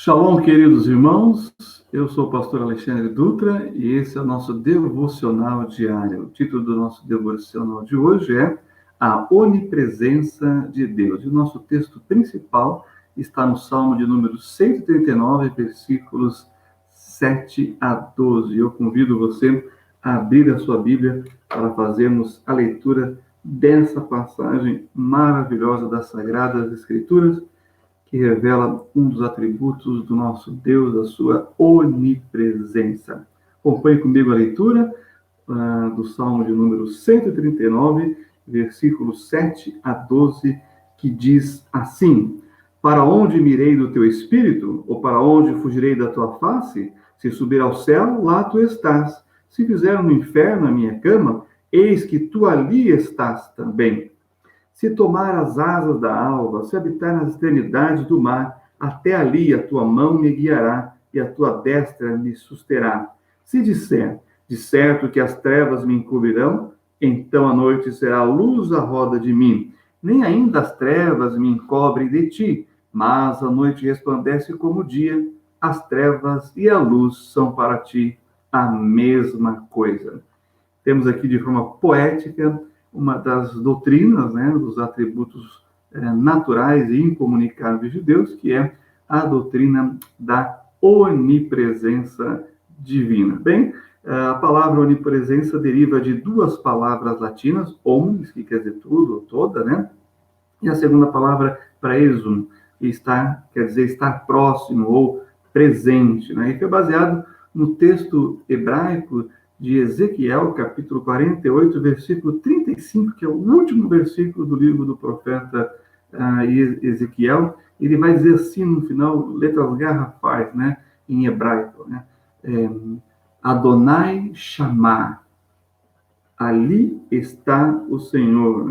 Shalom, queridos irmãos, eu sou o pastor Alexandre Dutra e esse é o nosso devocional diário. O título do nosso devocional de hoje é A Onipresença de Deus. E o nosso texto principal está no Salmo de número 139, versículos 7 a 12. Eu convido você a abrir a sua Bíblia para fazermos a leitura dessa passagem maravilhosa das Sagradas Escrituras, que revela um dos atributos do nosso Deus, a sua onipresença. Acompanhe comigo a leitura do Salmo de número 139, versículos 7 a 12, que diz assim: Para onde mirei do teu espírito? Ou para onde fugirei da tua face? Se subir ao céu, lá tu estás. Se fizer no inferno a minha cama, eis que tu ali estás também. Se tomar as asas da alva, se habitar nas extremidades do mar, até ali a tua mão me guiará e a tua destra me susterá. Se disser, de certo que as trevas me encobrirão, então a noite será luz à roda de mim. Nem ainda as trevas me encobrem de ti, mas a noite resplandece como o dia, as trevas e a luz são para ti a mesma coisa. Temos aqui de forma poética uma das doutrinas, dos atributos naturais e incomunicáveis de Deus, que é a doutrina da onipresença divina. Bem, a palavra onipresença deriva de duas palavras latinas, omnis, que quer dizer tudo ou toda, e a segunda palavra, praesum, que quer dizer estar próximo ou presente, E foi baseado no texto hebraico de Ezequiel, capítulo 48, versículo 35, que é o último versículo do livro do profeta Ezequiel. Ele vai dizer assim no final, letras garrafais, em hebraico, Adonai Shammah, ali está o Senhor,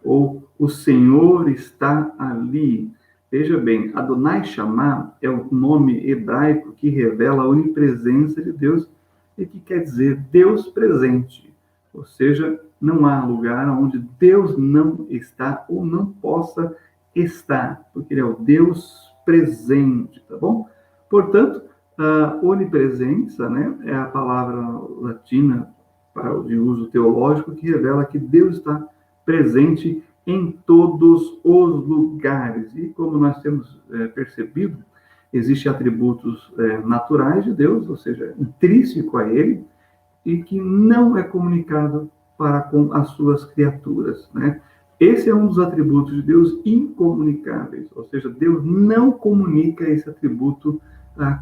ou o Senhor está ali. Veja bem, Adonai Shammah é o nome hebraico que revela a onipresença de Deus e que quer dizer Deus presente. Ou seja, não há lugar onde Deus não está ou não possa estar, porque Ele é o Deus presente, tá bom? Portanto, a onipresença, é a palavra latina de uso teológico que revela que Deus está presente em todos os lugares. E como nós temos percebido, existem atributos naturais de Deus, ou seja, intrínseco a Ele, e que não é comunicado para com as suas criaturas, Esse é um dos atributos de Deus incomunicáveis, ou seja, Deus não comunica esse atributo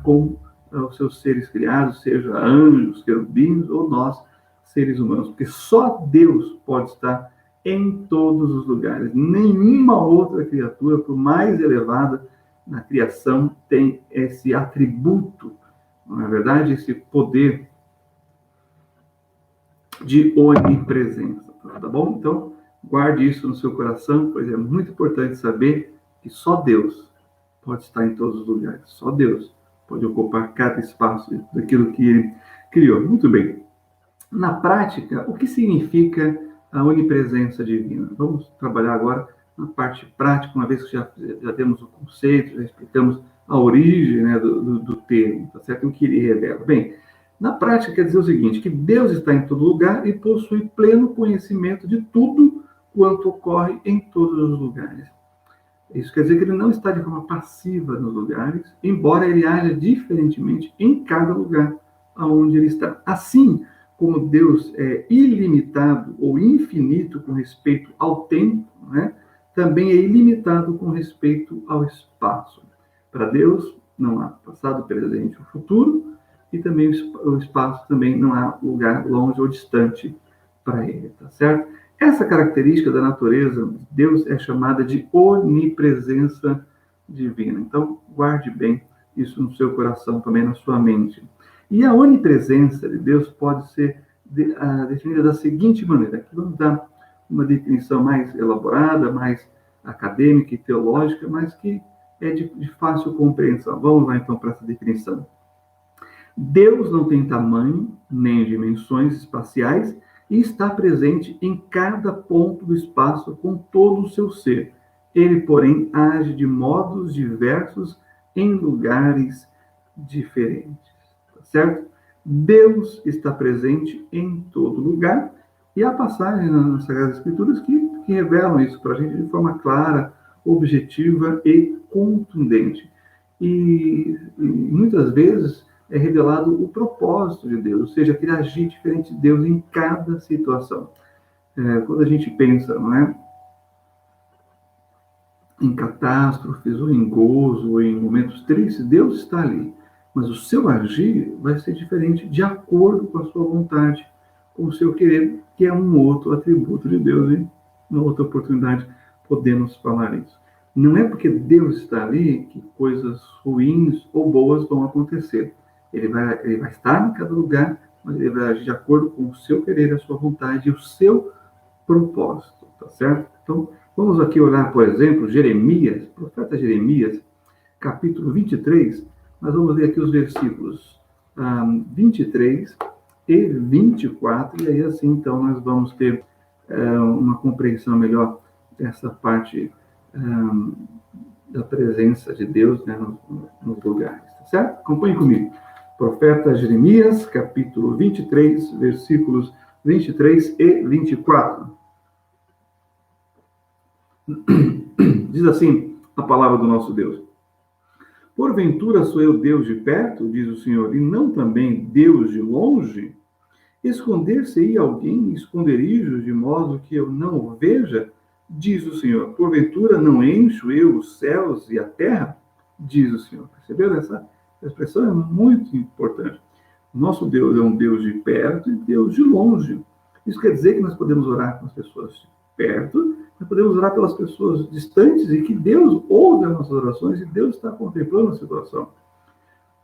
com os seus seres criados, seja anjos, querubins ou nós, seres humanos, porque só Deus pode estar em todos os lugares. Nenhuma outra criatura, por mais elevada na criação, tem esse atributo, não é verdade? Esse poder de onipresença, tá bom? Então, guarde isso no seu coração, pois é muito importante saber que só Deus pode estar em todos os lugares. Só Deus pode ocupar cada espaço daquilo que Ele criou. Muito bem. Na prática, o que significa a onipresença divina? Vamos trabalhar agora na parte prática, uma vez que já temos o conceito, já explicamos a origem do termo, tá certo? O que ele revela. Bem, na prática quer dizer o seguinte, que Deus está em todo lugar e possui pleno conhecimento de tudo quanto ocorre em todos os lugares. Isso quer dizer que ele não está de forma passiva nos lugares, embora ele haja diferentemente em cada lugar onde ele está. Assim, como Deus é ilimitado ou infinito com respeito ao tempo, também é ilimitado com respeito ao espaço. Para Deus, não há passado, presente ou futuro, e também o espaço também não há lugar longe ou distante para ele, tá certo? Essa característica da natureza de Deus é chamada de onipresença divina. Então, guarde bem isso no seu coração, também na sua mente. E a onipresença de Deus pode ser definida da seguinte maneira. Aqui vamos dar uma definição mais elaborada, mais acadêmica e teológica, mas que é de fácil compreensão. Vamos lá, então, para essa definição. Deus não tem tamanho, nem dimensões espaciais, e está presente em cada ponto do espaço com todo o seu ser. Ele, porém, age de modos diversos em lugares diferentes, tá certo? Deus está presente em todo lugar, e há passagens nas Sagradas Escrituras que revelam isso para a gente de forma clara, objetiva e contundente. E muitas vezes é revelado o propósito de Deus, ou seja, que ele agir diferente de Deus em cada situação. Quando a gente pensa, não é, em catástrofes, ou em gozo, ou em momentos tristes, Deus está ali. Mas o seu agir vai ser diferente de acordo com a sua vontade, com o seu querer, que é um outro atributo de Deus, hein? Uma outra oportunidade podemos falar isso. Não é porque Deus está ali que coisas ruins ou boas vão acontecer. Ele vai estar em cada lugar, mas ele vai agir de acordo com o seu querer, a sua vontade e o seu propósito, tá certo? Então, vamos aqui olhar, por exemplo, Jeremias, profeta Jeremias, capítulo 23. Nós vamos ler aqui os versículos 23 e 24, e aí assim, então, nós vamos ter uma compreensão melhor dessa parte da presença de Deus, né, nos lugares, tá certo? Acompanhe comigo. Profeta Jeremias, capítulo 23, versículos 23 e 24. Diz assim a palavra do nosso Deus: porventura sou eu Deus de perto, diz o Senhor, e não também Deus de longe? Esconder-se-ia alguém em esconderijos, de modo que eu não o veja, diz o Senhor. Porventura não encho eu os céus e a terra, diz o Senhor. Perceberam? Essa expressão é muito importante. Nosso Deus é um Deus de perto e Deus de longe. Isso quer dizer que nós podemos orar com as pessoas de perto, nós podemos orar pelas pessoas distantes, e que Deus ouve as nossas orações e Deus está contemplando a situação.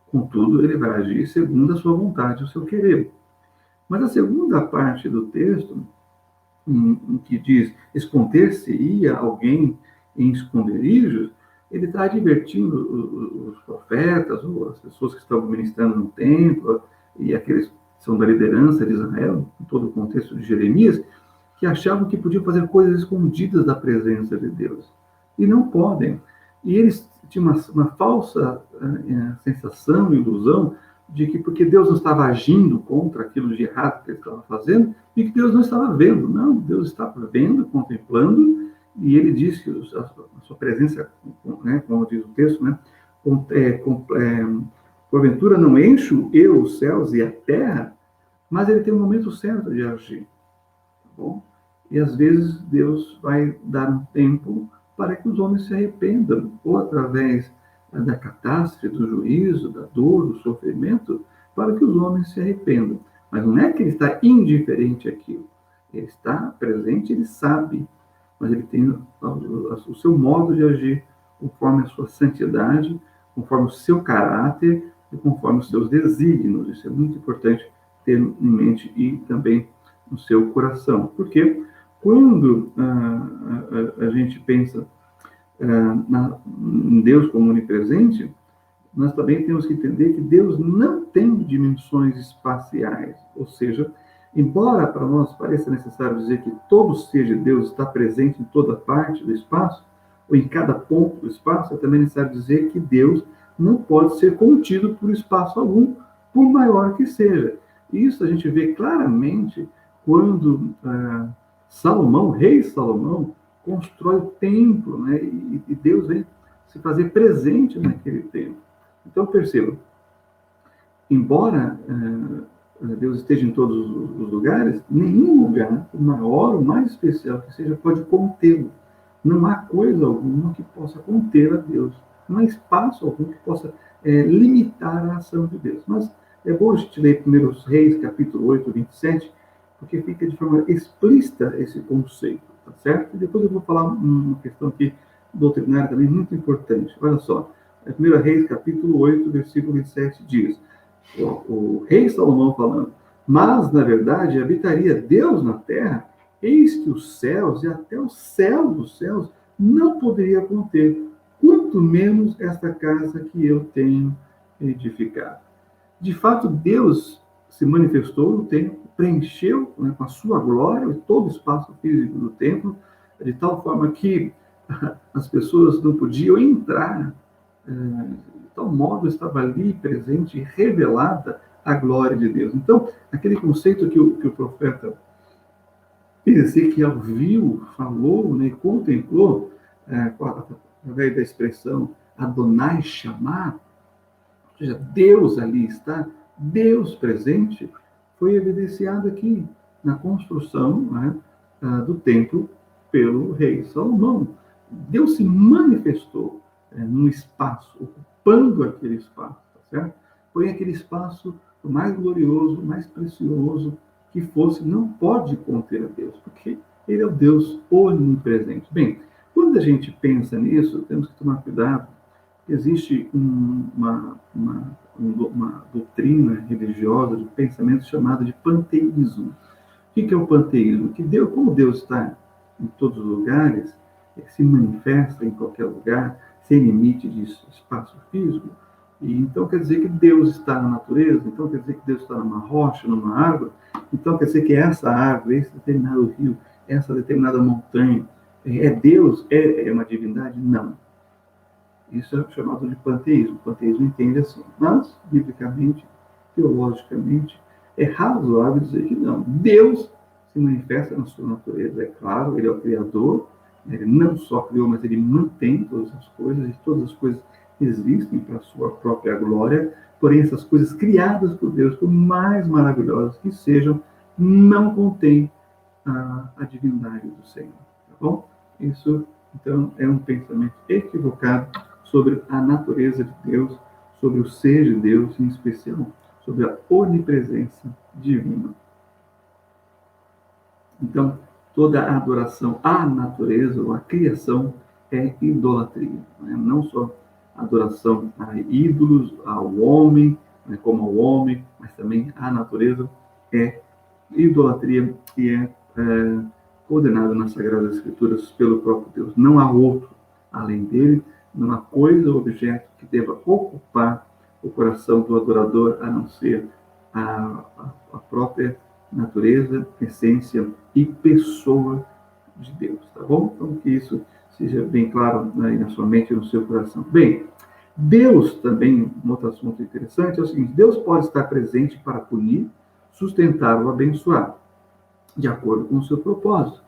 Contudo, ele vai agir segundo a sua vontade, o seu querer. Mas a segunda parte do texto, em que diz esconder-se-ia alguém em esconderijos, ele está advertindo os profetas, ou as pessoas que estão ministrando no templo, e aqueles que são da liderança de Israel, em todo o contexto de Jeremias, que achavam que podiam fazer coisas escondidas da presença de Deus. E não podem. E eles tinham uma falsa sensação, ilusão, de que porque Deus não estava agindo contra aquilo de errado que ele estava fazendo, e que Deus não estava vendo. Não, Deus estava vendo, contemplando, e ele diz que a sua presença, né, como diz o texto, né, porventura não encho eu os céus e a terra, mas ele tem um momento certo de agir. Tá bom? E às vezes Deus vai dar um tempo para que os homens se arrependam, ou através da catástrofe, do juízo, da dor, do sofrimento, para que os homens se arrependam. Mas não é que ele está indiferente àquilo. Ele está presente, ele sabe, mas ele tem o seu modo de agir conforme a sua santidade, conforme o seu caráter e conforme os seus desígnios. Isso é muito importante ter em mente e também no seu coração. Porque quando a gente pensa em Deus como onipresente, nós também temos que entender que Deus não tem dimensões espaciais. Ou seja, embora para nós pareça necessário dizer que todo ser de Deus está presente em toda parte do espaço, ou em cada ponto do espaço, é também necessário dizer que Deus não pode ser contido por espaço algum, por maior que seja. Isso a gente vê claramente quando Salomão, rei Salomão, constrói o templo, né? E Deus vem se fazer presente naquele templo. Então, perceba, embora Deus esteja em todos os lugares, nenhum lugar, o maior, o mais especial que seja, pode contê-lo. Não há coisa alguma que possa conter a Deus. Não há espaço algum que possa limitar a ação de Deus. Mas é bom a gente ler 1 Reis, capítulo 8, 27, porque fica de forma explícita esse conceito, tá certo? E depois eu vou falar uma questão aqui doutrinária também muito importante. Olha só, 1 Reis, capítulo 8, versículo 27 diz, o rei Salomão falando, mas, na verdade, habitaria Deus na terra, eis que os céus e até o céu dos céus não poderia conter, quanto menos esta casa que eu tenho edificado. De fato, Deus se manifestou no templo, preencheu, né, com a sua glória todo o espaço físico do templo, de tal forma que as pessoas não podiam entrar De tal modo estava ali presente, revelada a glória de Deus. Então, aquele conceito que o profeta Ezequiel viu, falou, né, contemplou, através da expressão Adonai chamar, ou seja, Deus ali está, Deus presente, foi evidenciado aqui na construção, né, do templo pelo rei Salomão. Deus se manifestou num espaço, ocupando aquele espaço, tá certo? Foi aquele espaço mais glorioso, mais precioso que fosse, não pode conter a Deus, porque ele é o Deus onipresente. Bem, quando a gente pensa nisso, temos que tomar cuidado. Existe uma doutrina religiosa de pensamento chamada de panteísmo. O que é o panteísmo? Que Deus, como Deus está em todos os lugares, se manifesta em qualquer lugar, sem limite de espaço físico, e então quer dizer que Deus está na natureza, então quer dizer que Deus está numa rocha, numa árvore, então quer dizer que essa árvore, esse determinado rio, essa determinada montanha, é Deus? É uma divindade? Não. Isso é chamado de panteísmo. O panteísmo entende assim. Mas, biblicamente, teologicamente, é razoável dizer que não. Deus se manifesta na sua natureza. É claro, ele é o Criador. Ele não só criou, mas ele mantém todas as coisas. E todas as coisas existem para a sua própria glória. Porém, essas coisas criadas por Deus, por mais maravilhosas que sejam, não contêm a divindade do Senhor. Tá bom? Isso, então, é um pensamento equivocado sobre a natureza de Deus, sobre o ser de Deus, em especial sobre a onipresença divina. Então, toda a adoração à natureza ou à criação é idolatria. Não só adoração a ídolos, ao homem, como ao homem, mas também à natureza é idolatria e é condenado nas Sagradas Escrituras pelo próprio Deus. Não há outro além dele, não há coisa ou objeto que deva ocupar o coração do adorador, a não ser a própria natureza, essência e pessoa de Deus, tá bom? Então, que isso seja bem claro aí na sua mente e no seu coração. Bem, Deus também, um outro assunto interessante, é o seguinte: Deus pode estar presente para punir, sustentar ou abençoar, de acordo com o seu propósito,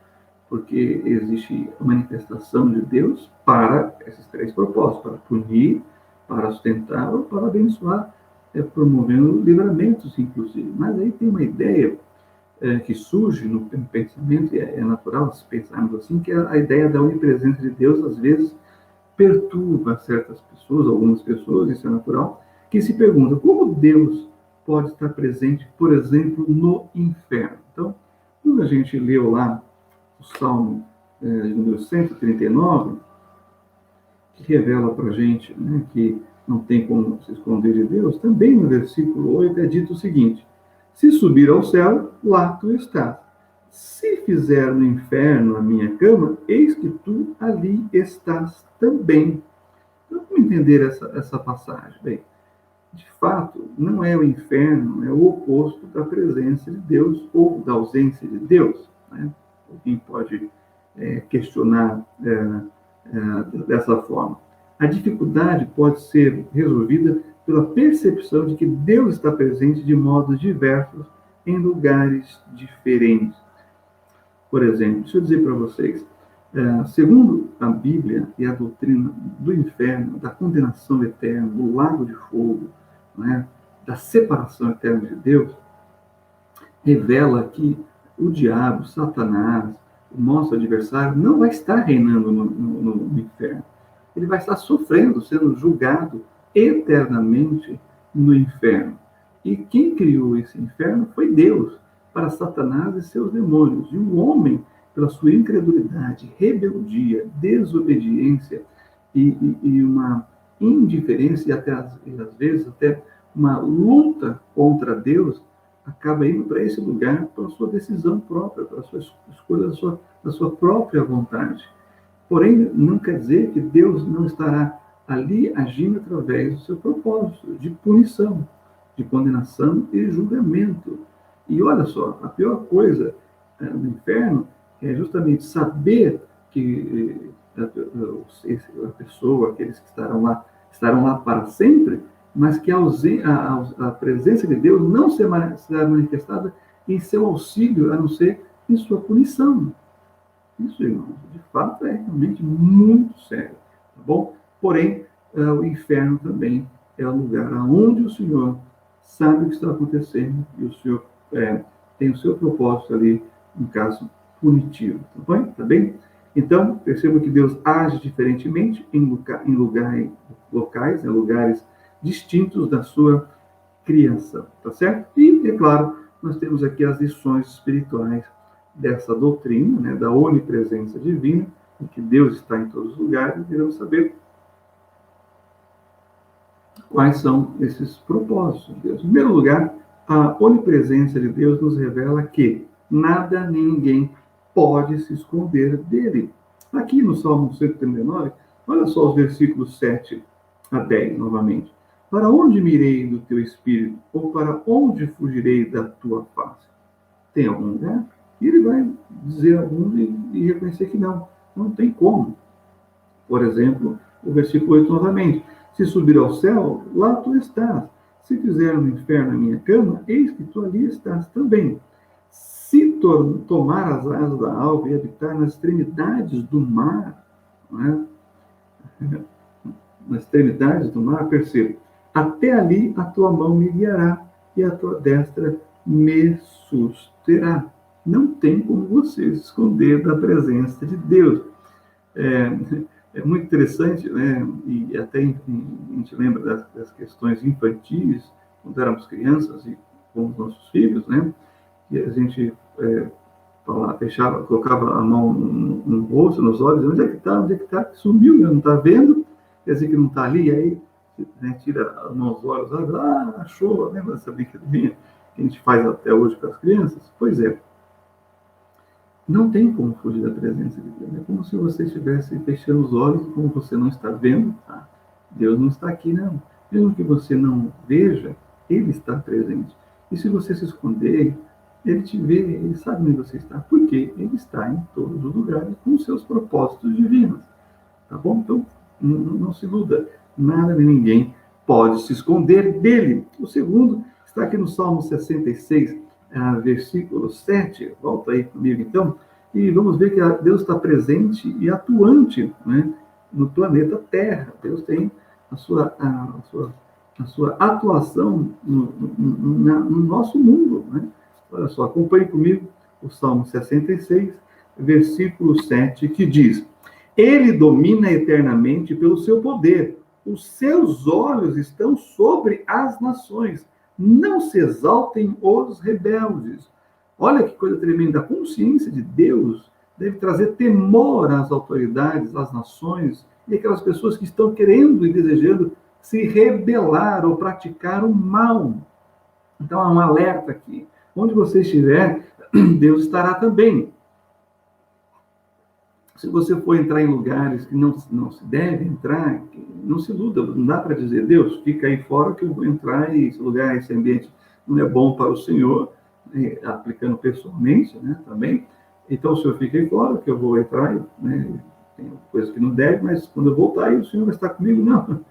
porque existe a manifestação de Deus para esses três propósitos: para punir, para sustentar ou para abençoar, promovendo livramentos, inclusive. Mas aí tem uma ideia que surge no pensamento, e é natural se pensarmos assim, que a ideia da onipresença de Deus, às vezes, perturba certas pessoas, algumas pessoas, isso é natural, que se perguntam como Deus pode estar presente, por exemplo, no inferno. Então, quando a gente leu lá o Salmo número 139, que revela para a gente, né, que não tem como se esconder de Deus, também no versículo 8 é dito o seguinte: se subir ao céu, lá tu estás. Se fizer no inferno a minha cama, eis que tu ali estás também. Então, como entender essa passagem? Bem, de fato, não é o inferno, é o oposto da presença de Deus ou da ausência de Deus. Né? Alguém pode questionar dessa forma. A dificuldade pode ser resolvida pela percepção de que Deus está presente de modos diversos em lugares diferentes. Por exemplo, deixa eu dizer para vocês, segundo a Bíblia e a doutrina do inferno, da condenação eterna, do lago de fogo, né, da separação eterna de Deus, revela que o diabo, Satanás, o nosso adversário, não vai estar reinando no inferno. Ele vai estar sofrendo, sendo julgado eternamente no inferno. E quem criou esse inferno foi Deus, para Satanás e seus demônios. E o homem, pela sua incredulidade, rebeldia, desobediência e uma indiferença e até às vezes até uma luta contra Deus, acaba indo para esse lugar pela sua decisão própria, pela sua escolha da sua própria vontade. Porém, não quer dizer que Deus não estará ali agindo através do seu propósito de punição, de condenação e julgamento. E olha só, a pior coisa no inferno é justamente saber que a pessoa, aqueles que estarão lá estarão lá para sempre, mas que a presença de Deus não será manifestada em seu auxílio, a não ser em sua punição. Isso, irmãos, de fato é realmente muito sério, tá bom? Porém, o inferno também é o lugar onde o Senhor sabe o que está acontecendo e o Senhor tem o seu propósito ali, no caso, punitivo, tá bom? Tá bem? Então, perceba que Deus age diferentemente em lugares distintos da sua criação, tá certo? E, é claro, nós temos aqui as lições espirituais dessa doutrina, né, da onipresença divina, em que Deus está em todos os lugares, e devemos saber quais são esses propósitos de Deus. Em primeiro lugar, a onipresença de Deus nos revela que nada nem ninguém pode se esconder dele. Aqui no Salmo 139, olha só os versículos 7 a 10, novamente. Para onde me irei do teu espírito? Ou para onde fugirei da tua face? Tem algum lugar? E ele vai dizer alguns e reconhecer que não tem como. Por exemplo, o versículo 8 novamente. Se subir ao céu, lá tu estás. Se fizer no inferno a minha cama, eis que tu ali estás também. Se tomar as asas da alva e habitar nas extremidades do mar, não é? Nas extremidades do mar, percebo, até ali a tua mão me guiará e a tua destra me susterá. Não tem como você se esconder da presença de Deus. É muito interessante, né? E até a gente lembra das questões infantis, quando éramos crianças e com os nossos filhos, né? E a gente fechava, colocava a mão no rosto, nos olhos, onde é que está? Onde é que está? Sumiu, né? Não está vendo? Quer dizer que não está ali, aí né, tira a mão dos olhos, achou, lembra dessa brincadeirinha que a gente faz até hoje com as crianças? Pois é. Não tem como fugir da presença de Deus. É como se você estivesse fechando os olhos, como você não está vendo, tá? Deus não está aqui, não. Mesmo que você não veja, Ele está presente. E se você se esconder, Ele te vê, Ele sabe onde você está. Porque Ele está em todos os lugares com os seus propósitos divinos. Tá bom? Então, não se iluda. Nada nem ninguém pode se esconder dele. O segundo está aqui no Salmo 66, versículo 7. Volta aí comigo, então. E vamos ver que Deus está presente e atuante, né, no planeta Terra. Deus tem a sua atuação no nosso mundo. Né? Olha só, acompanhe comigo o Salmo 66, versículo 7, que diz: Ele domina eternamente pelo seu poder. Os seus olhos estão sobre as nações. Não se exaltem os rebeldes. Olha que coisa tremenda. A consciência de Deus deve trazer temor às autoridades, às nações e aquelas pessoas que estão querendo e desejando se rebelar ou praticar o mal. Então, há um alerta aqui. Onde você estiver, Deus estará também. Se você for entrar em lugares que não se deve entrar, não se iluda, não dá para dizer, Deus, fica aí fora que eu vou entrar e esse lugar, esse ambiente não é bom para o Senhor, aplicando pessoalmente, né, também. Então, o Senhor fica aí fora que eu vou entrar, né, tem coisas que não deve, mas quando eu voltar aí, o Senhor vai estar comigo. Não.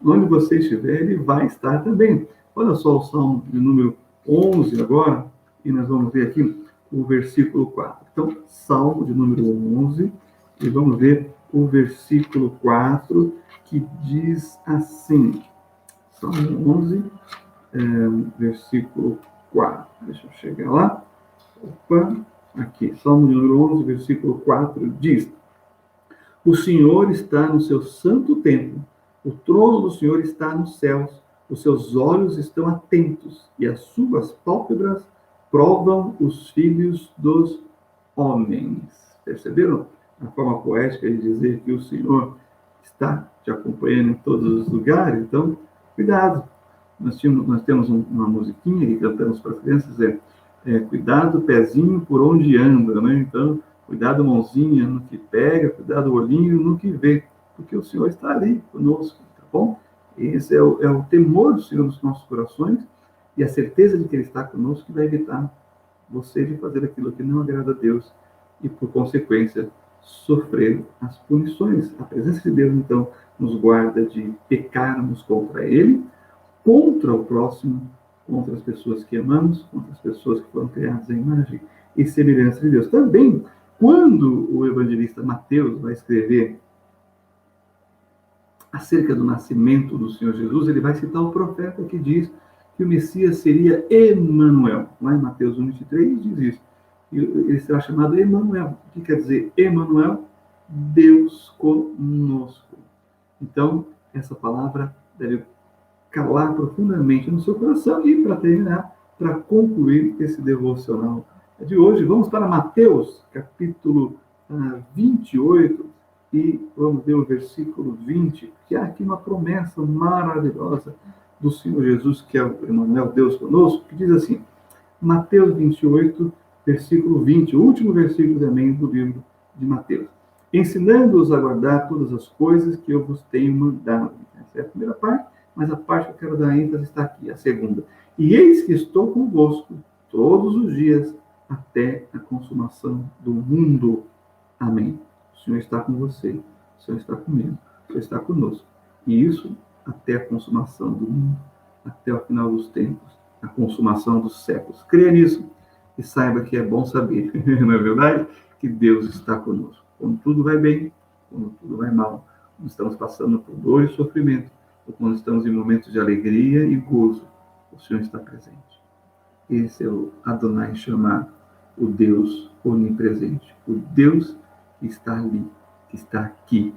Onde você estiver, Ele vai estar também. Olha só o Salmo de número 11 agora, e nós vamos ver aqui o versículo 4. Então, Salmo de número 11, e vamos ver o versículo 4, que diz assim, Salmo 11, versículo 4. Deixa eu chegar lá. Opa, aqui, Salmo de número 11, versículo 4, diz: O Senhor está no seu santo templo, o trono do Senhor está nos céus, os seus olhos estão atentos, e as suas pálpebras provam os filhos dos homens. Perceberam a forma poética de dizer que o Senhor está te acompanhando em todos os lugares? Então, cuidado. Nós temos uma musiquinha que cantamos para as crianças, cuidado pezinho por onde anda, né? Então, cuidado mãozinha no que pega, cuidado olhinho no que vê, porque o Senhor está ali conosco, tá bom? Esse é o temor do Senhor nos nossos corações e a certeza de que Ele está conosco que vai evitar você de fazer aquilo que não agrada a Deus e, por consequência, sofrer as punições. A presença de Deus, então, nos guarda de pecarmos contra Ele, contra o próximo, contra as pessoas que amamos, contra as pessoas que foram criadas à imagem e semelhança de Deus. Também, quando o evangelista Mateus vai escrever acerca do nascimento do Senhor Jesus, ele vai citar o profeta que diz que o Messias seria Emanuel. Lá em Mateus 1:23 diz isso. Ele será chamado Emanuel. O que quer dizer Emanuel? Deus conosco. Então, essa palavra deve calar profundamente no seu coração. E, para terminar, para concluir esse devocional de hoje, vamos para Mateus, capítulo 28, e vamos ver o versículo 20, que há aqui uma promessa maravilhosa do Senhor Jesus, que é o Emanuel, Deus conosco, que diz assim, Mateus 28, versículo 20, o último versículo também do livro de Mateus. Ensinando-os a guardar todas as coisas que eu vos tenho mandado. Essa é a primeira parte, mas a parte que eu quero dar ênfase está aqui, a segunda. E eis que estou convosco todos os dias até a consumação do mundo. Amém. O Senhor está com você, o Senhor está comigo, o Senhor está conosco. E isso até a consumação do mundo, até o final dos tempos, a consumação dos séculos. Creia nisso e saiba que é bom saber, não é verdade? Que Deus está conosco. Quando tudo vai bem, quando tudo vai mal, quando estamos passando por dor e sofrimento, ou quando estamos em momentos de alegria e gozo, o Senhor está presente. Esse é o Adonai chamar, o Deus onipresente, o Deus que está ali, que está aqui,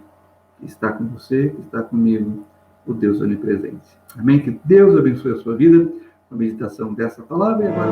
que está com você, que está comigo, o Deus onipresente. Amém? Que Deus abençoe a sua vida com a meditação dessa palavra. E agora...